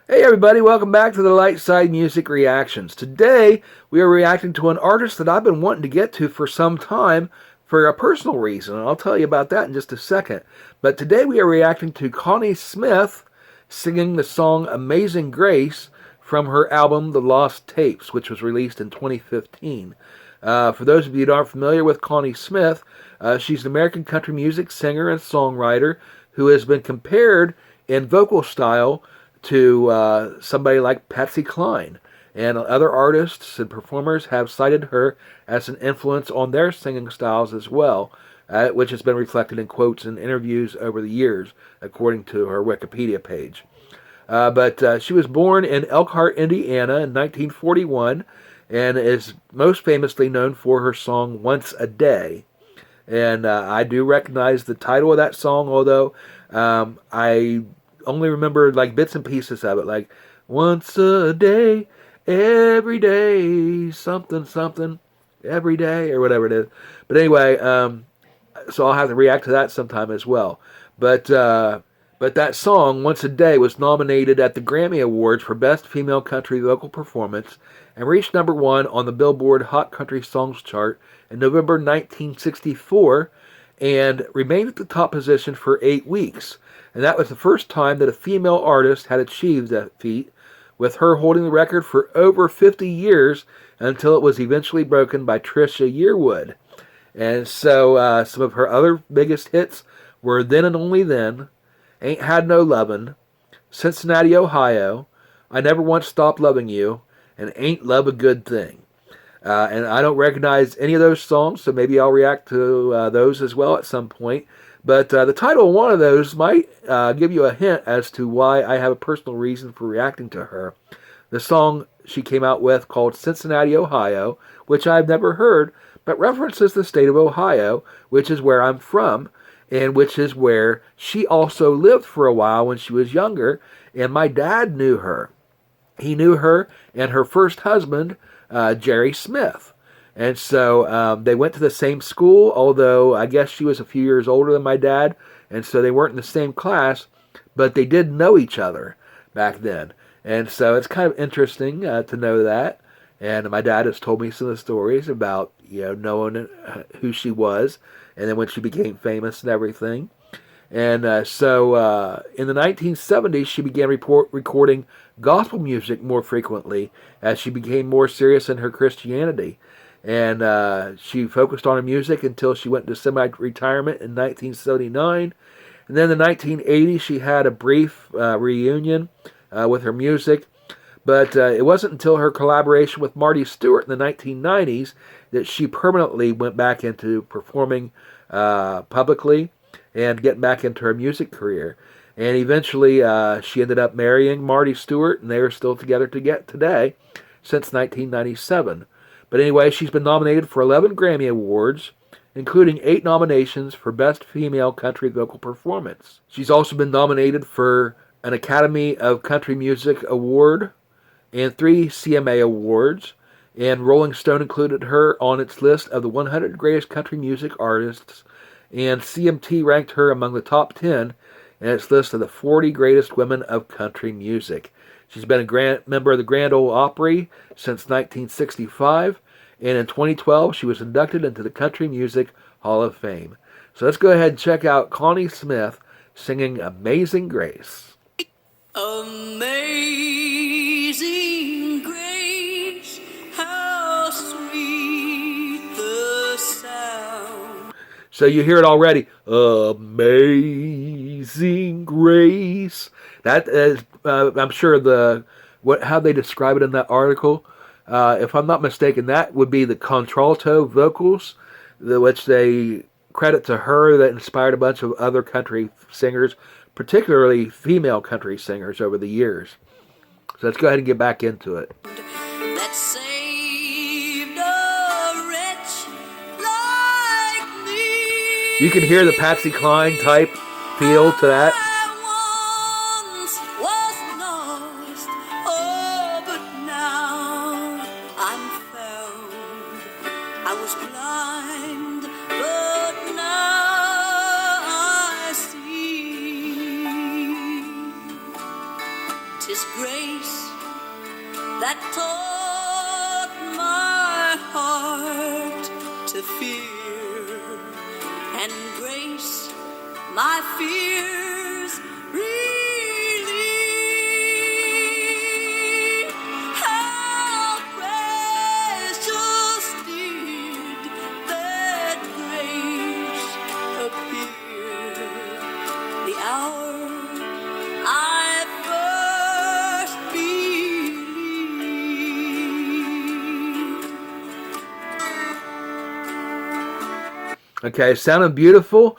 Hey everybody, welcome back to the Light Side Music Reactions. Today we are reacting to an artist that I've been wanting to get to for some time for a personal reason, and I'll tell you about that in just a second. But today we are reacting to Connie Smith singing the song Amazing Grace from her album The Lost Tapes, which was released in 2015. For those of you that aren't familiar with Connie Smith, she's an American country music singer and songwriter who has been compared in vocal style to somebody like Patsy Cline. And other artists and performers have cited her as an influence on their singing styles as well, which has been reflected in quotes and interviews over the years, according to her Wikipedia page. But she was born in Elkhart, Indiana in 1941 and is most famously known for her song Once a Day. And I do recognize the title of that song, although I only remember like bits and pieces of it, like once a day, every day, something, something, every day, or whatever it is. But anyway, so I'll have to react to that sometime as well. But but that song, Once a Day, was nominated at the Grammy Awards for Best Female Country Vocal Performance and reached number one on the Billboard Hot Country Songs chart in November 1964 and remained at the top position for 8 weeks. And that was the first time that a female artist had achieved that feat, with her holding the record for over 50 years until it was eventually broken by Trisha Yearwood. And so some of her other biggest hits were Then and Only Then, Ain't Had No Lovin', Cincinnati, Ohio, I Never Once Stopped Loving You, and Ain't Love a Good Thing. And I don't recognize any of those songs, so maybe I'll react to those as well at some point. But the title of one of those might give you a hint as to why I have a personal reason for reacting to her. The song she came out with, called Cincinnati, Ohio, which I've never heard, but references the state of Ohio, which is where I'm from, and which is where she also lived for a while when she was younger, and my dad knew her. He knew her and her first husband, Jerry Smith. And so they went to the same school, although I guess she was a few years older than my dad, and so they weren't in the same class, but they did know each other back then. And so it's kind of interesting to know that. And my dad has told me some of the stories about, knowing who she was, and then when she became famous and everything. And so in the 1970s, she began recording gospel music more frequently as she became more serious in her Christianity. And she focused on her music until she went into semi-retirement in 1979. And then in the 1980s, she had a brief reunion with her music. But it wasn't until her collaboration with Marty Stewart in the 1990s that she permanently went back into performing publicly and getting back into her music career. And eventually she ended up marrying Marty Stewart, and they are still together today since 1997. But anyway, she's been nominated for 11 Grammy Awards, including 8 nominations for Best Female Country Vocal Performance. She's also been nominated for an Academy of Country Music Award and 3 CMA Awards, and Rolling Stone included her on its list of the 100 greatest country music artists, and CMT ranked her among the top 10 in its list of the 40 greatest women of country music. She's been a member of the Grand Ole Opry since 1965, and in 2012 she was inducted into the Country Music Hall of Fame. So let's go ahead and check out Connie Smith singing Amazing Grace. Amazing grace, how sweet the sound. So you hear it already. Amazing grace. That is, I'm sure how they describe it in that article. If I'm not mistaken, that would be the contralto vocals, which they credit to her, that inspired a bunch of other country singers, particularly female country singers over the years. So let's go ahead and get back into it. That saved a wretch like me. You can hear the Patsy Cline type feel to that. I once was lost, oh, but now I'm found. I was blind, but now I see. 'tis grace that taught my heart to fear, and grace my fears relieve. How precious did that grace appear the hour I first believed. Okay, sounding beautiful.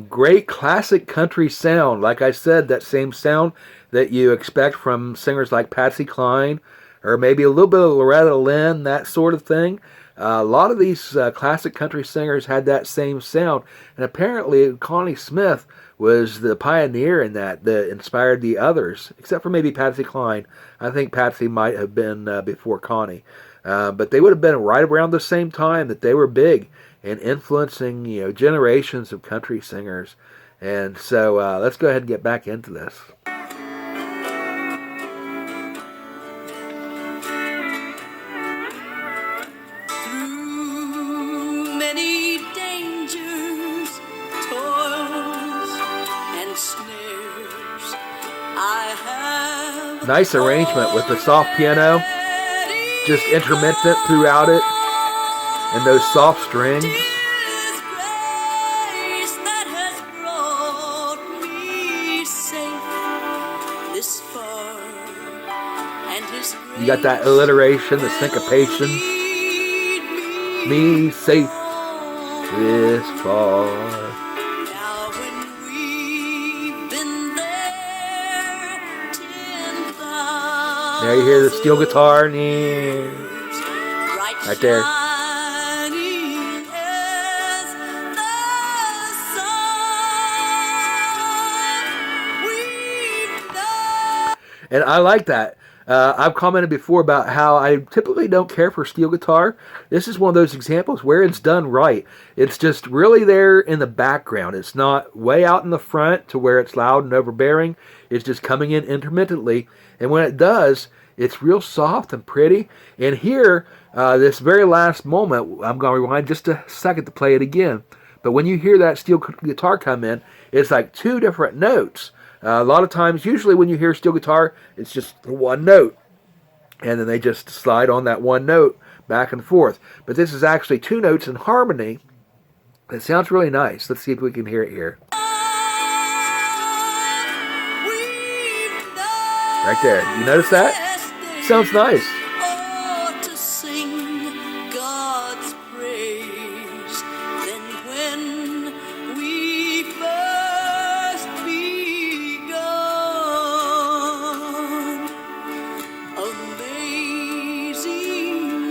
Great classic country sound. Like I said, that same sound that you expect from singers like Patsy Cline, or maybe a little bit of Loretta Lynn, that sort of thing. A lot of these classic country singers had that same sound, and apparently Connie Smith was the pioneer in that inspired the others, except for maybe Patsy Cline. I think Patsy might have been before Connie, but they would have been right around the same time that they were big and influencing, generations of country singers. And so let's go ahead and get back into this. Through many dangers, toils, and snares, I have Nice arrangement with the soft piano, just intermittent throughout it, and those soft strings. Tis grace that has brought me safe this far, and His grace You got that alliteration, the syncopation. lead Me safe this far. now when we've been there 10,000 There you hear the steel guitar, years, right there. shining as the sun. We've known. And I like that. I've commented before about how I typically don't care for steel guitar. This is one of those examples where it's done right. It's just really there in the background. It's not way out in the front to where it's loud and overbearing. It's just coming in intermittently. And when it does, it's real soft and pretty. And here, this very last moment, I'm going to rewind just a second to play it again. But when you hear that steel guitar come in, it's like two different notes. A lot of times, usually when you hear steel guitar, it's just one note. And then they just slide on that one note back and forth. But this is actually two notes in harmony. It sounds really nice. Let's see if we can hear it here. Right there. You notice that? Sounds nice. Oh, to sing God's praise. Then when we first begun, amazing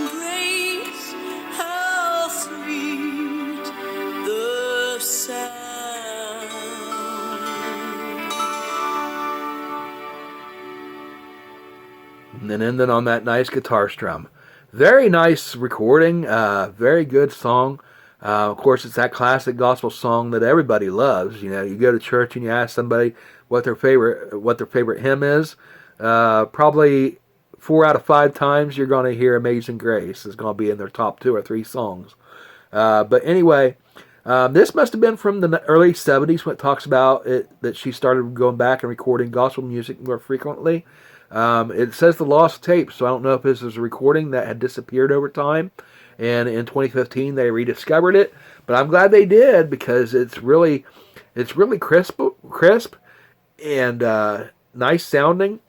grace, how sweet the sound. And then ending on that nice guitar strum. Very nice recording. Very good song. Of course, it's that classic gospel song that everybody loves. You go to church and you ask somebody what their favorite hymn is. Probably 4 out of 5 times you're going to hear "Amazing Grace" is going to be in their top 2 or 3 songs. But anyway, this must have been from the early 70s when it talks about it, that she started going back and recording gospel music more frequently. It says the lost tape, so I don't know if this is a recording that had disappeared over time, and in 2015 they rediscovered it. But I'm glad they did, because it's really crisp and nice sounding.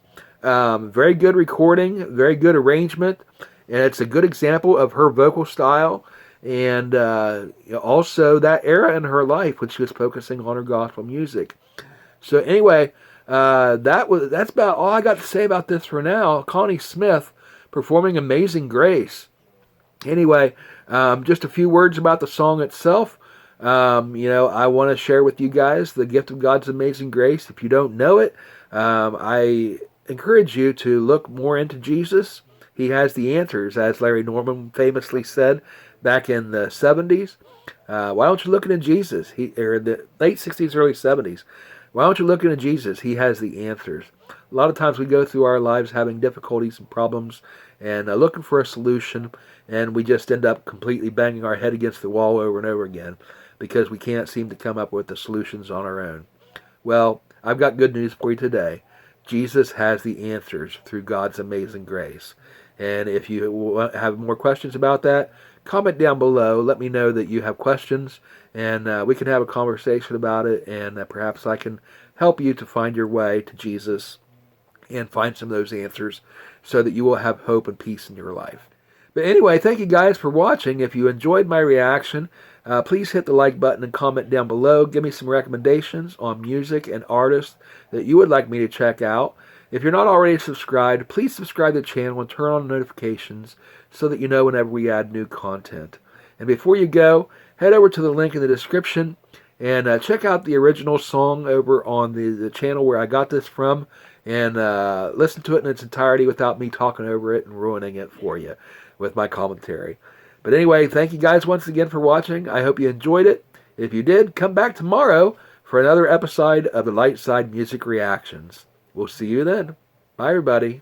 Very good recording, very good arrangement, and it's a good example of her vocal style, and also that era in her life when she was focusing on her gospel music. So anyway, that's about all I got to say about this for now. Connie Smith performing "Amazing Grace." Anyway, just a few words about the song itself. I want to share with you guys the gift of God's amazing grace. If you don't know it, I encourage you to look more into Jesus. He has the answers, as Larry Norman famously said back in the 70s. Why don't you look into Jesus? Or in the late 60s, early 70s. Why don't you look into Jesus? He has the answers. A lot of times we go through our lives having difficulties and problems and looking for a solution, and we just end up completely banging our head against the wall over and over again because we can't seem to come up with the solutions on our own. Well, I've got good news for you today. Jesus has the answers through God's amazing grace. And if you have more questions about that, comment down below. Let me know that you have questions, and we can have a conversation about it, and perhaps I can help you to find your way to Jesus and find some of those answers so that you will have hope and peace in your life. But anyway, thank you guys for watching. If you enjoyed my reaction, please hit the like button and comment down below. Give me some recommendations on music and artists that you would like me to check out. If you're not already subscribed, please subscribe to the channel and turn on notifications so that you know whenever we add new content. And before you go, head over to the link in the description and check out the original song over on the channel where I got this from, and listen to it in its entirety without me talking over it and ruining it for you with my commentary. But anyway, thank you guys once again for watching. I hope you enjoyed it. If you did, come back tomorrow for another episode of the Light Side Music Reactions. We'll see you then. Bye, everybody.